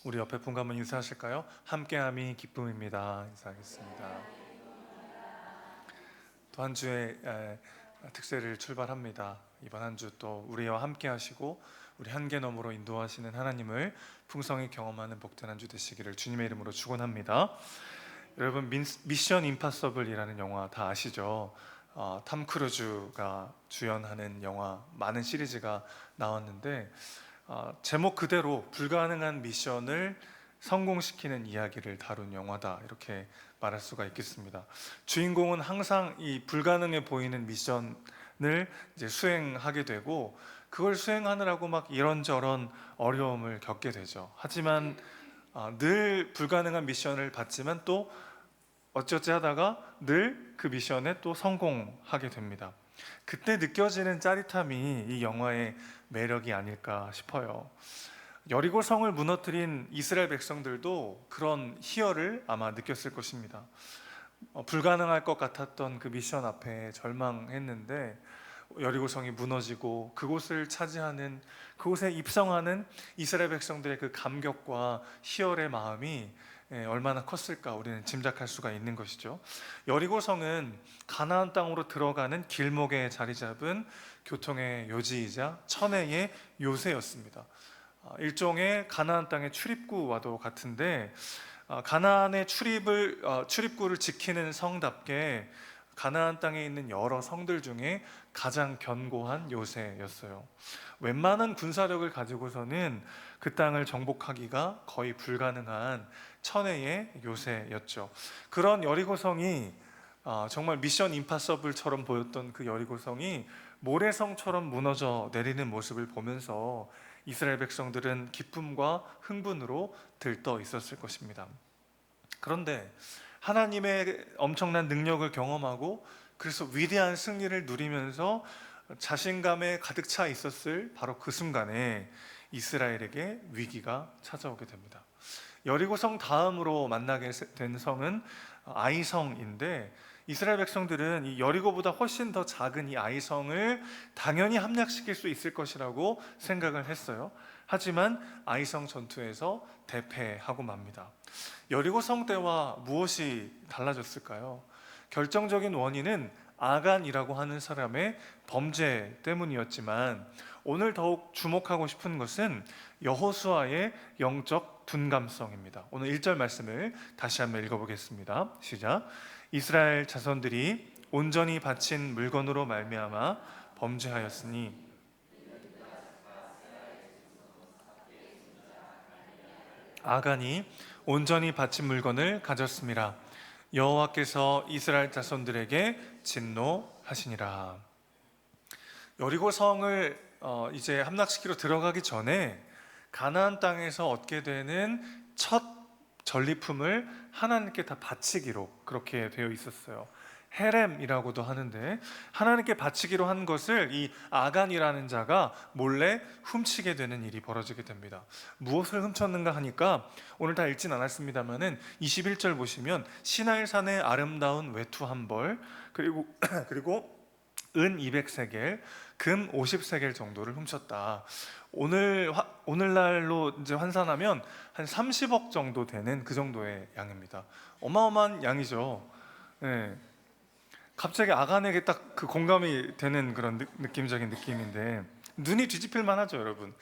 우리 옆에 분과 한번 인사하실까요? 함께함이 기쁨입니다. 인사하겠습니다. 또 한 주의 특세를 출발합니다. 이번 한 주 또 우리와 함께하시고 우리 한계너머로 인도하시는 하나님을 풍성히 경험하는 복된 한 주 되시기를 주님의 이름으로 축원합니다. 여러분, 미션 임파서블이라는 영화 다 아시죠? 탐 크루즈가 주연하는 영화 많은 시리즈가 나왔는데 제목 그대로 불가능한 미션을 성공시키는 이야기를 다룬 영화다, 이렇게 말할 수가 있겠습니다. 주인공은 항상 이 불가능해 보이는 미션을 이제 수행하게 되고, 그걸 수행하느라고 막 이런저런 어려움을 겪게 되죠. 하지만 늘 불가능한 미션을 받지만 또 어찌어찌 하다가 늘 그 미션에 또 성공하게 됩니다. 그때 느껴지는 짜릿함이 이 영화의 매력이 아닐까 싶어요. 여리고 성을 무너뜨린 이스라엘 백성들도 그런 희열을 아마 느꼈을 것입니다. 불가능할 것 같았던 그 미션 앞에 절망했는데 여리고 성이 무너지고 그곳을 차지하는, 그곳에 입성하는 이스라엘 백성들의 그 감격과 희열의 마음이 얼마나 컸을까 우리는 짐작할 수가 있는 것이죠. 여리고 성은 가나안 땅으로 들어가는 길목에 자리 잡은 교통의 요지이자 천혜의 요새였습니다. 일종의 가나안 땅의 출입구와도 같은데, 가나안의 출입구를 지키는 성답게 가나안 땅에 있는 여러 성들 중에 가장 견고한 요새였어요. 웬만한 군사력을 가지고서는 그 땅을 정복하기가 거의 불가능한 천혜의 요새였죠. 그런 여리고성이 정말 미션 임파서블처럼 보였던 그 여리고성이 모래성처럼 무너져 내리는 모습을 보면서 이스라엘 백성들은 기쁨과 흥분으로 들떠 있었을 것입니다. 그런데 하나님의 엄청난 능력을 경험하고 그래서 위대한 승리를 누리면서 자신감에 가득 차 있었을 바로 그 순간에 이스라엘에게 위기가 찾아오게 됩니다. 여리고성 다음으로 만나게 된 성은 아이성인데, 이스라엘 백성들은 이 여리고보다 훨씬 더 작은 이 아이성을 당연히 함락시킬 수 있을 것이라고 생각을 했어요. 하지만 아이성 전투에서 대패하고 맙니다. 여리고성 때와 무엇이 달라졌을까요? 결정적인 원인은 아간이라고 하는 사람의 범죄 때문이었지만, 오늘 더욱 주목하고 싶은 것은 여호수아의 영적 둔감성입니다. 오늘 1절 말씀을 다시 한번 읽어보겠습니다. 시작. 이스라엘 자손들이 온전히 바친 물건으로 말미암아 범죄하였으니 아간이 온전히 바친 물건을 가졌습니다. 여호와께서 이스라엘 자손들에게 진노하시니라. 여리고 성을 이제 함락시키러 들어가기 전에 가나안 땅에서 얻게 되는 첫 전리품을 하나님께 다 바치기로 그렇게 되어 있었어요. 헤렘이라고도 하는데, 하나님께 바치기로 한 것을 이 아간이라는 자가 몰래 훔치게 되는 일이 벌어지게 됩니다. 무엇을 훔쳤는가 하니까 오늘 다 읽진 않았습니다만은 21절 보시면 시나일산의 아름다운 외투 한 벌, 그리고 은 200세겔, 금 50세겔 정도를 훔쳤다. 오늘날로 이제 환산하면 한 30억 정도 되는 그 정도의 양입니다. 어마어마한 양이죠. 네. 갑자기 아간에게 딱 그 공감이 되는 그런 느낌적인 느낌인데, 눈이 뒤집힐 만하죠, 여러분.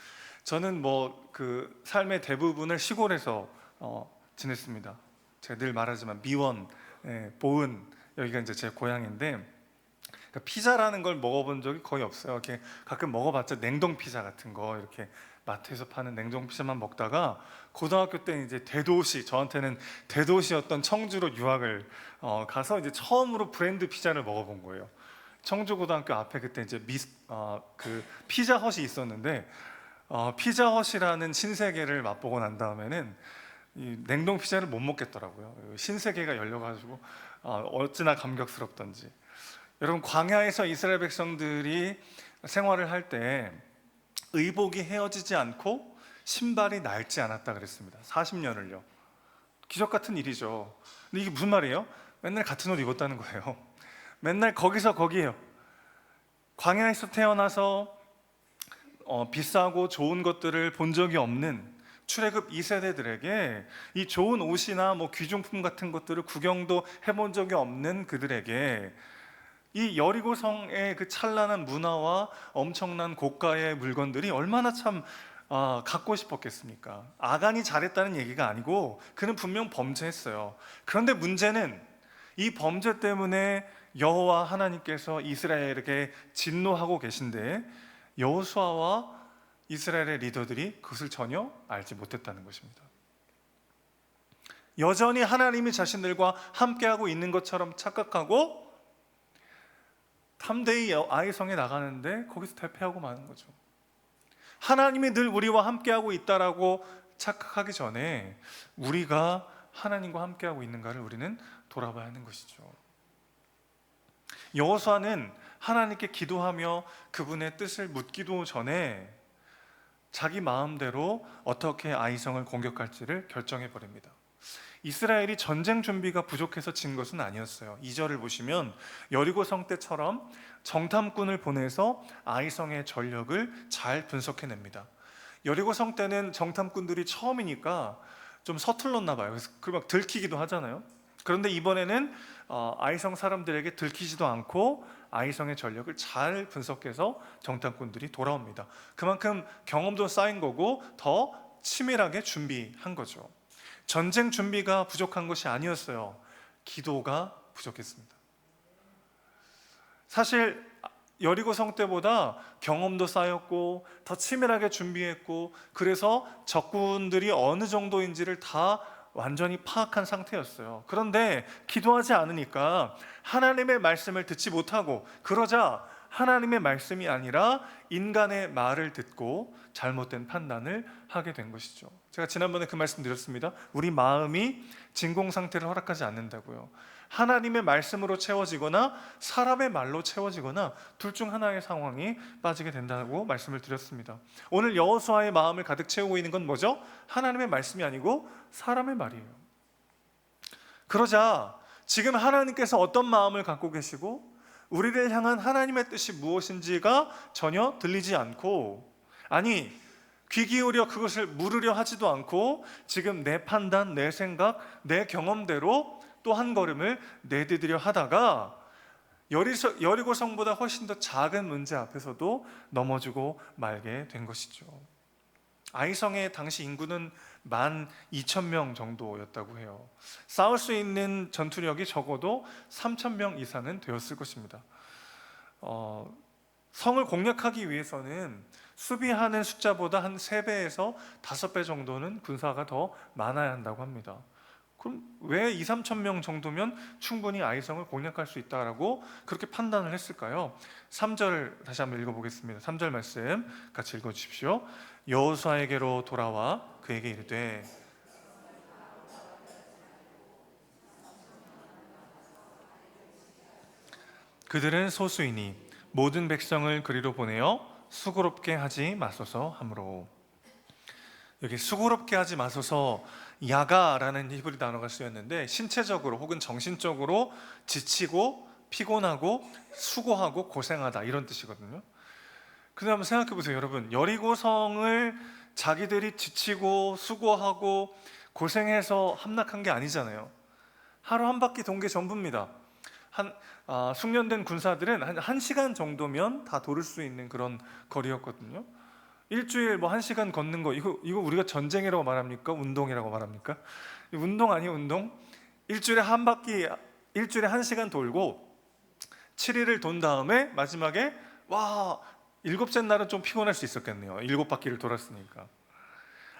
저는 뭐 그 삶의 대부분을 시골에서 지냈습니다. 제가 늘 말하지만 미원, 보은, 여기가 이제 제 고향인데, 그러니까 피자라는 걸 먹어본 적이 거의 없어요. 이렇게 가끔 먹어봤자 냉동 피자 같은 거, 이렇게 마트에서 파는 냉동 피자만 먹다가 고등학교 때 이제 저한테는 대도시였던 청주로 유학을 가서 이제 처음으로 브랜드 피자를 먹어본 거예요. 청주 고등학교 앞에 그때 이제 그 피자 헛이 있었는데, 피자 헛이라는 신세계를 맛보고 난 다음에는 이 냉동 피자를 못 먹겠더라고요. 신세계가 열려가지고 어찌나 감격스럽던지. 여러분, 광야에서 이스라엘 백성들이 생활을 할 때 의복이 헤어지지 않고 신발이 낡지 않았다 그랬습니다. 40년을요. 기적 같은 일이죠. 근데 이게 무슨 말이에요? 맨날 같은 옷 입었다는 거예요. 맨날 거기서 거기에요. 광야에서 태어나서 비싸고 좋은 것들을 본 적이 없는, 출애굽 2세대들에게 이 좋은 옷이나 뭐 귀중품 같은 것들을 구경도 해본 적이 없는 그들에게 이 여리고성의 그 찬란한 문화와 엄청난 고가의 물건들이 얼마나 참 갖고 싶었겠습니까? 아간이 잘했다는 얘기가 아니고 그는 분명 범죄했어요. 그런데 문제는 이 범죄 때문에 여호와 하나님께서 이스라엘에게 진노하고 계신데 여호수아와 이스라엘의 리더들이 그것을 전혀 알지 못했다는 것입니다. 여전히 하나님이 자신들과 함께하고 있는 것처럼 착각하고 탐대이 아이성에 나가는데 거기서 대패하고 마는 거죠. 하나님이 늘 우리와 함께하고 있다라고 착각하기 전에 우리가 하나님과 함께하고 있는가를 우리는 돌아봐야 하는 것이죠. 여호수아는 하나님께 기도하며 그분의 뜻을 묻기도 전에 자기 마음대로 어떻게 아이성을 공격할지를 결정해 버립니다. 이스라엘이 전쟁 준비가 부족해서 진 것은 아니었어요. 2절을 보시면 여리고성 때처럼 정탐꾼을 보내서 아이성의 전력을 잘 분석해냅니다. 여리고성 때는 정탐꾼들이 처음이니까 좀 서툴렀나 봐요. 그래서 막 들키기도 하잖아요. 그런데 이번에는 아이성 사람들에게 들키지도 않고 아이성의 전력을 잘 분석해서 정탐꾼들이 돌아옵니다. 그만큼 경험도 쌓인 거고 더 치밀하게 준비한 거죠. 전쟁 준비가 부족한 것이 아니었어요. 기도가 부족했습니다. 사실 여리고성 때보다 경험도 쌓였고 더 치밀하게 준비했고 그래서 적군들이 어느 정도인지를 다 완전히 파악한 상태였어요. 그런데 기도하지 않으니까 하나님의 말씀을 듣지 못하고 그러자 하나님의 말씀이 아니라 인간의 말을 듣고 잘못된 판단을 하게 된 것이죠. 제가 지난번에 그 말씀 드렸습니다. 우리 마음이 진공 상태를 허락하지 않는다고요. 하나님의 말씀으로 채워지거나 사람의 말로 채워지거나 둘 중 하나의 상황이 빠지게 된다고 말씀을 드렸습니다. 오늘 여호수아의 마음을 가득 채우고 있는 건 뭐죠? 하나님의 말씀이 아니고 사람의 말이에요. 그러자 지금 하나님께서 어떤 마음을 갖고 계시고 우리를 향한 하나님의 뜻이 무엇인지가 전혀 들리지 않고, 아니 귀 기울여 그것을 물으려 하지도 않고 지금 내 판단, 내 생각, 내 경험대로 또 한 걸음을 내디디려 하다가 여리고성보다 훨씬 더 작은 문제 앞에서도 넘어지고 말게 된 것이죠. 아이성의 당시 인구는 12,000명 정도였다고 해요. 싸울 수 있는 전투력이 적어도 3,000명 이상은 되었을 것입니다. 성을 공략하기 위해서는 수비하는 숫자보다 한 3배에서 5배 정도는 군사가 더 많아야 한다고 합니다. 그럼 왜 2,3,000명 정도면 충분히 아이성을 공략할 수 있다라고 그렇게 판단을 했을까요? 3절 다시 한번 읽어보겠습니다. 3절 말씀 같이 읽어주십시오. 여호수아에게로 돌아와 그에게 이르되 그들은 소수이니 모든 백성을 그리로 보내어 수고롭게 하지 마소서 하므로. 여기 수고롭게 하지 마소서, 야가라는 히브리 단어가 쓰였는데 신체적으로 혹은 정신적으로 지치고 피곤하고 수고하고 고생하다 이런 뜻이거든요. 근데 한번 생각해 보세요. 여러분, 여리고성을 자기들이 지치고 수고하고 고생해서 함락한 게 아니잖아요. 하루 한 바퀴 돈 게 전부입니다. 숙련된 군사들은 한 1시간 정도면 다 돌을 수 있는 그런 거리였거든요. 일주일 뭐 1시간 걷는 거 이거 우리가 전쟁이라고 말합니까? 운동이라고 말합니까? 운동 아니에요, 운동? 일주일에 1시간 돌고 7일을 돈 다음에 마지막에 와, 7째 날은 좀 피곤할 수 있었겠네요. 7바퀴를 돌았으니까.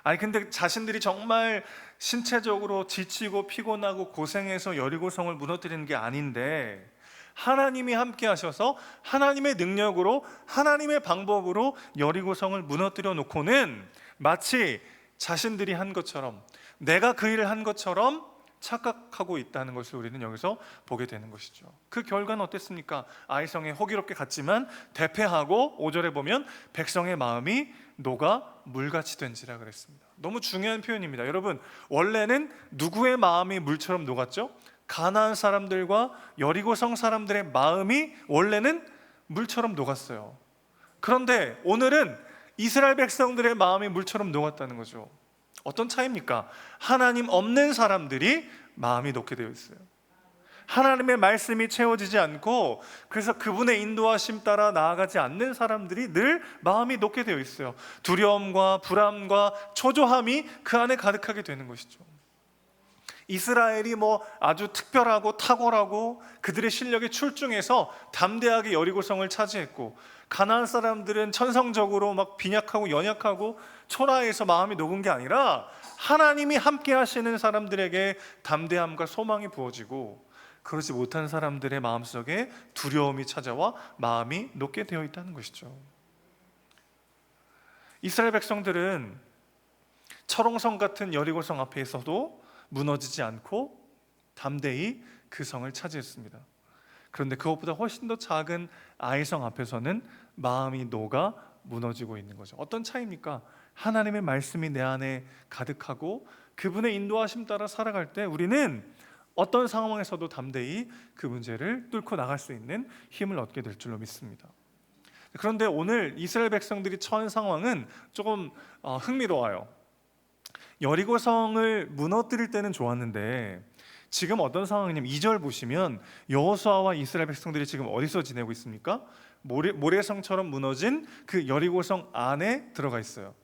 아니 근데 자신들이 정말 신체적으로 지치고 피곤하고 고생해서 여리고성을 무너뜨리는 게 아닌데 하나님이 함께 하셔서 하나님의 능력으로 하나님의 방법으로 여리고성을 무너뜨려 놓고는 마치 자신들이 한 것처럼, 내가 그 일을 한 것처럼 착각하고 있다는 것을 우리는 여기서 보게 되는 것이죠. 그 결과는 어땠습니까? 아이성에 호기롭게 갔지만 대패하고 5절에 보면 백성의 마음이 녹아 물같이 된지라 그랬습니다. 너무 중요한 표현입니다. 여러분, 원래는 누구의 마음이 물처럼 녹았죠? 가나안 사람들과 여리고성 사람들의 마음이 원래는 물처럼 녹았어요. 그런데 오늘은 이스라엘 백성들의 마음이 물처럼 녹았다는 거죠. 어떤 차이입니까? 하나님 없는 사람들이 마음이 녹게 되어 있어요. 하나님의 말씀이 채워지지 않고, 그래서 그분의 인도하심 따라 나아가지 않는 사람들이 늘 마음이 녹게 되어 있어요. 두려움과 불안과 초조함이 그 안에 가득하게 되는 것이죠. 이스라엘이 아주 특별하고 탁월하고 그들의 실력이 출중해서 담대하게 여리고성을 차지했고, 가나안 사람들은 천성적으로 막 빈약하고 연약하고 초라해서 마음이 녹은 게 아니라 하나님이 함께 하시는 사람들에게 담대함과 소망이 부어지고, 그러지 못한 사람들의 마음속에 두려움이 찾아와 마음이 녹게 되어 있다는 것이죠. 이스라엘 백성들은 철옹성 같은 여리고성 앞에서도 무너지지 않고 담대히 그 성을 차지했습니다. 그런데 그것보다 훨씬 더 작은 아이성 앞에서는 마음이 녹아 무너지고 있는 거죠. 어떤 차이입니까? 하나님의 말씀이 내 안에 가득하고 그분의 인도하심 따라 살아갈 때 우리는 어떤 상황에서도 담대히 그 문제를 뚫고 나갈 수 있는 힘을 얻게 될 줄로 믿습니다. 그런데 오늘 이스라엘 백성들이 처한 상황은 조금 흥미로워요. 여리고성을 무너뜨릴 때는 좋았는데 지금 어떤 상황이냐면 2절 보시면 여호수아와 이스라엘 백성들이 지금 어디서 지내고 있습니까? 모래성처럼 무너진 그 여리고성 안에 들어가 있어요.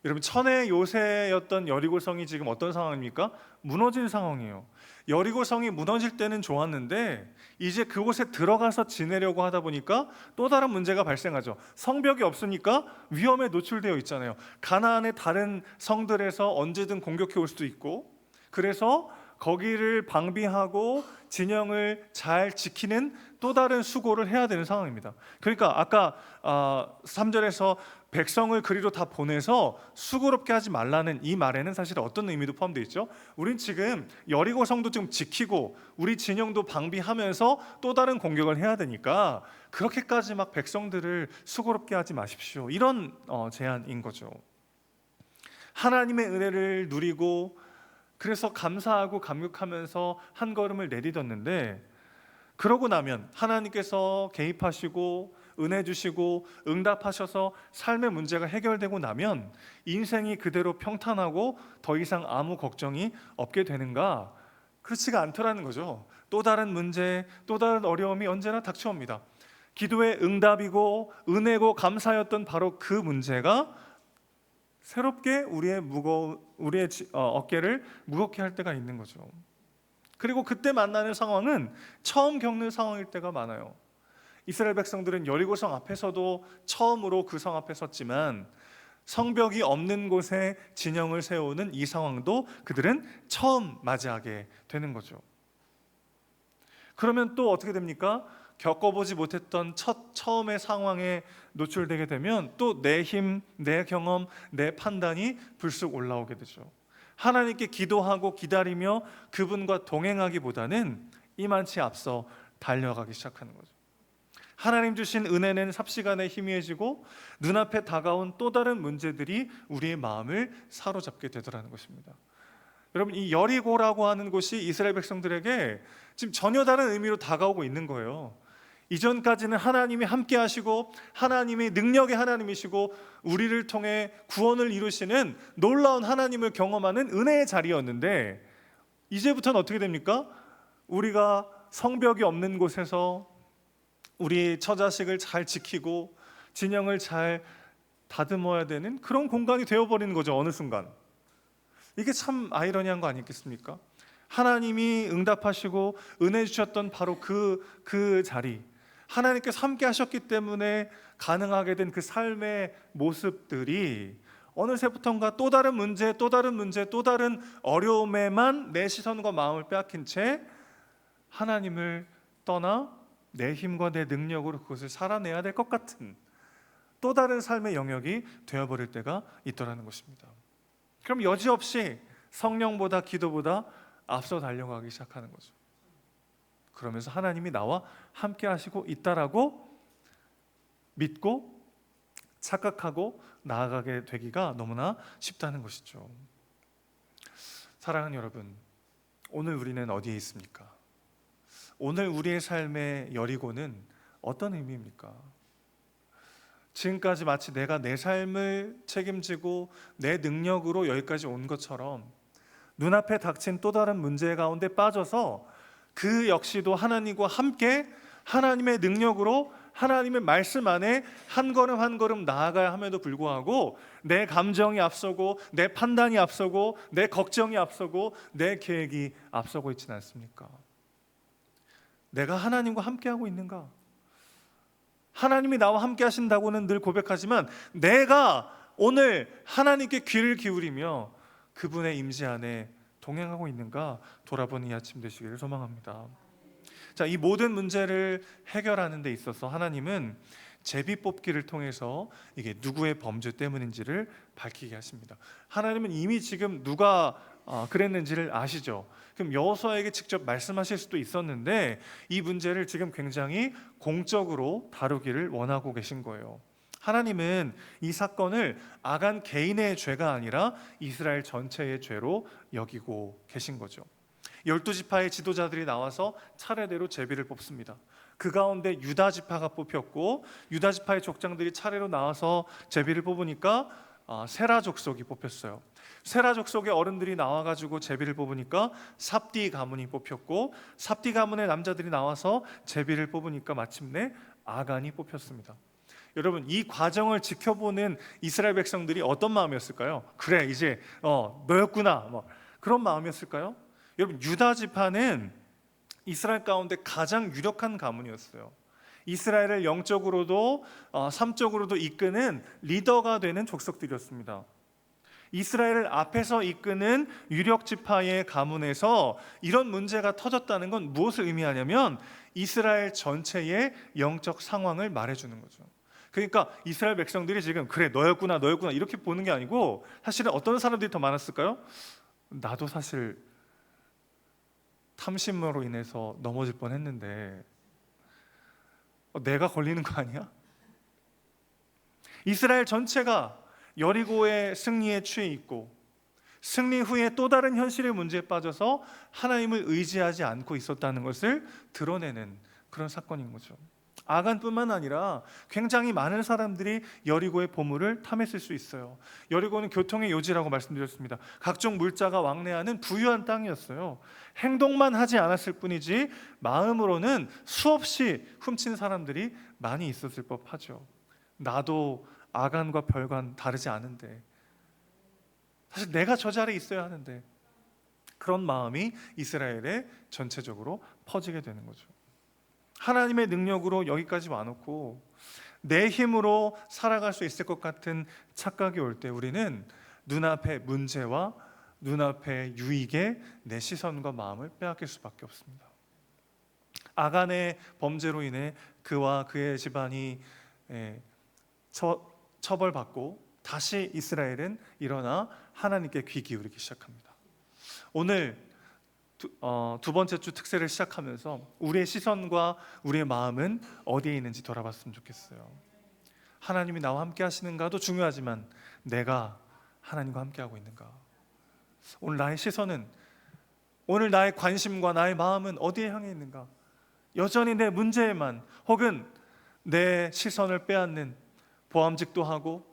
여러분, 천의 요새였던 여리고성이 지금 어떤 상황입니까? 무너진 상황이에요. 여리고성이 무너질 때는 좋았는데 이제 그곳에 들어가서 지내려고 하다 보니까 또 다른 문제가 발생하죠. 성벽이 없으니까 위험에 노출되어 있잖아요. 가나안의 다른 성들에서 언제든 공격해 올 수도 있고, 그래서 거기를 방비하고 진영을 잘 지키는 또 다른 수고를 해야 되는 상황입니다. 그러니까 아까 3절에서 백성을 그리로 다 보내서 수고롭게 하지 말라는 이 말에는 사실 어떤 의미도 포함되어 있죠. 우린 지금 여리고성도 좀 지키고 우리 진영도 방비하면서 또 다른 공격을 해야 되니까 그렇게까지 막 백성들을 수고롭게 하지 마십시오, 이런 제안인 거죠. 하나님의 은혜를 누리고 그래서 감사하고 감격하면서 한 걸음을 내딛었는데, 그러고 나면 하나님께서 개입하시고 은혜 주시고 응답하셔서 삶의 문제가 해결되고 나면 인생이 그대로 평탄하고 더 이상 아무 걱정이 없게 되는가? 그렇지가 않더라는 거죠. 또 다른 문제, 또 다른 어려움이 언제나 닥쳐옵니다. 기도의 응답이고 은혜고 감사였던 바로 그 문제가 새롭게 우리의 어깨를 무겁게 할 때가 있는 거죠. 그리고 그때 만나는 상황은 처음 겪는 상황일 때가 많아요. 이스라엘 백성들은 여리고성 앞에서도 처음으로 그 성 앞에 섰지만 성벽이 없는 곳에 진영을 세우는 이 상황도 그들은 처음 맞이하게 되는 거죠. 그러면 또 어떻게 됩니까? 겪어보지 못했던 처음의 상황에 노출되게 되면 또 내 힘, 내 경험, 내 판단이 불쑥 올라오게 되죠. 하나님께 기도하고 기다리며 그분과 동행하기보다는 이만치 앞서 달려가기 시작하는 거죠. 하나님 주신 은혜는 삽시간에 희미해지고 눈앞에 다가온 또 다른 문제들이 우리의 마음을 사로잡게 되더라는 것입니다. 여러분, 이 여리고라고 하는 곳이 이스라엘 백성들에게 지금 전혀 다른 의미로 다가오고 있는 거예요. 이전까지는 하나님이 함께 하시고 하나님이 능력의 하나님이시고 우리를 통해 구원을 이루시는 놀라운 하나님을 경험하는 은혜의 자리였는데, 이제부터는 어떻게 됩니까? 우리가 성벽이 없는 곳에서 우리 처자식을 잘 지키고 진영을 잘 다듬어야 되는 그런 공간이 되어버리는 거죠. 어느 순간. 이게 참 아이러니한 거 아니겠습니까? 하나님이 응답하시고 은혜 주셨던 바로 그 자리, 하나님께서 함께 하셨기 때문에 가능하게 된 그 삶의 모습들이 어느새부턴가 또 다른 문제, 또 다른 문제, 또 다른 어려움에만 내 시선과 마음을 빼앗긴 채 하나님을 떠나 내 힘과 내 능력으로 그것을 살아내야 될 것 같은 또 다른 삶의 영역이 되어버릴 때가 있더라는 것입니다. 그럼 여지없이 성령보다 기도보다 앞서 달려가기 시작하는 거죠. 그러면서 하나님이 나와 함께 하시고 있다라고 믿고 착각하고 나아가게 되기가 너무나 쉽다는 것이죠. 사랑하는 여러분, 오늘 우리는 어디에 있습니까? 오늘 우리의 삶의 여리고는 어떤 의미입니까? 지금까지 마치 내가 내 삶을 책임지고 내 능력으로 여기까지 온 것처럼 눈앞에 닥친 또 다른 문제 가운데 빠져서 그 역시도 하나님과 함께 하나님의 능력으로 하나님의 말씀 안에 한 걸음 한 걸음 나아가야 함에도 불구하고 내 감정이 앞서고 내 판단이 앞서고 내 걱정이 앞서고 내 계획이 앞서고 있지는 않습니까? 내가 하나님과 함께하고 있는가? 하나님이 나와 함께 하신다고는 늘 고백하지만 내가 오늘 하나님께 귀를 기울이며 그분의 임재 안에 동행하고 있는가 돌아보는 이 아침 되시기를 소망합니다. 자, 이 모든 문제를 해결하는 데 있어서 하나님은 제비뽑기를 통해서 이게 누구의 범죄 때문인지를 밝히게 하십니다. 하나님은 이미 지금 누가 그랬는지를 아시죠? 그럼 여호수아에게 직접 말씀하실 수도 있었는데 이 문제를 지금 굉장히 공적으로 다루기를 원하고 계신 거예요. 하나님은 이 사건을 아간 개인의 죄가 아니라 이스라엘 전체의 죄로 여기고 계신 거죠. 12지파의 지도자들이 나와서 차례대로 제비를 뽑습니다. 그 가운데 유다 지파가 뽑혔고 유다 지파의 족장들이 차례로 나와서 제비를 뽑으니까 세라 족속이 뽑혔어요. 세라 족속의 어른들이 나와가지고 제비를 뽑으니까 삽디 가문이 뽑혔고 삽디 가문의 남자들이 나와서 제비를 뽑으니까 마침내 아간이 뽑혔습니다. 여러분, 이 과정을 지켜보는 이스라엘 백성들이 어떤 마음이었을까요? 그래, 이제 너였구나, 그런 마음이었을까요? 여러분, 유다 지파는 이스라엘 가운데 가장 유력한 가문이었어요. 이스라엘을 영적으로도 삶적으로도 이끄는 리더가 되는 족속들이었습니다. 이스라엘을 앞에서 이끄는 유력 지파의 가문에서 이런 문제가 터졌다는 건 무엇을 의미하냐면 이스라엘 전체의 영적 상황을 말해주는 거죠. 그러니까 이스라엘 백성들이 지금 그래 너였구나 이렇게 보는 게 아니고 사실은 어떤 사람들이 더 많았을까요? 나도 사실 탐심으로 인해서 넘어질 뻔했는데 내가 걸리는 거 아니야? 이스라엘 전체가 여리고의 승리에 취해 있고 승리 후에 또 다른 현실의 문제에 빠져서 하나님을 의지하지 않고 있었다는 것을 드러내는 그런 사건인 거죠. 아간뿐만 아니라 굉장히 많은 사람들이 여리고의 보물을 탐했을 수 있어요. 여리고는 교통의 요지라고 말씀드렸습니다. 각종 물자가 왕래하는 부유한 땅이었어요. 행동만 하지 않았을 뿐이지 마음으로는 수없이 훔친 사람들이 많이 있었을 법하죠. 나도 아간과 별반 다르지 않은데 사실 내가 저 자리에 있어야 하는데 그런 마음이 이스라엘에 전체적으로 퍼지게 되는 거죠. 하나님의 능력으로 여기까지 와놓고 내 힘으로 살아갈 수 있을 것 같은 착각이 올 때 우리는 눈앞의 문제와 눈앞의 유익에 내 시선과 마음을 빼앗길 수밖에 없습니다. 아간의 범죄로 인해 그와 그의 집안이 처벌받고 다시 이스라엘은 일어나 하나님께 귀 기울이기 시작합니다. 오늘 두 번째 주 특세를 시작하면서 우리의 시선과 우리의 마음은 어디에 있는지 돌아봤으면 좋겠어요. 하나님이 나와 함께 하시는가도 중요하지만 내가 하나님과 함께 하고 있는가? 오늘 나의 시선은, 오늘 나의 관심과 나의 마음은 어디에 향해 있는가? 여전히 내 문제에만 혹은 내 시선을 빼앗는 보암직도 하고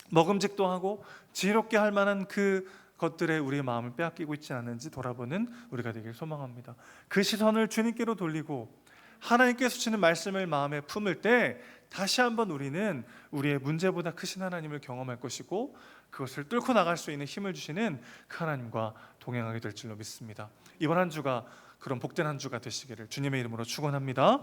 먹음직도 하고 지혜롭게 할 만한 그 것들에 우리의 마음을 빼앗기고 있지 않은지 돌아보는 우리가 되길 소망합니다. 그 시선을 주님께로 돌리고 하나님께서 주시는 말씀을 마음에 품을 때 다시 한번 우리는 우리의 문제보다 크신 하나님을 경험할 것이고 그것을 뚫고 나갈 수 있는 힘을 주시는 그 하나님과 동행하게 될 줄로 믿습니다. 이번 한 주가 그런 복된 한 주가 되시기를 주님의 이름으로 축원합니다.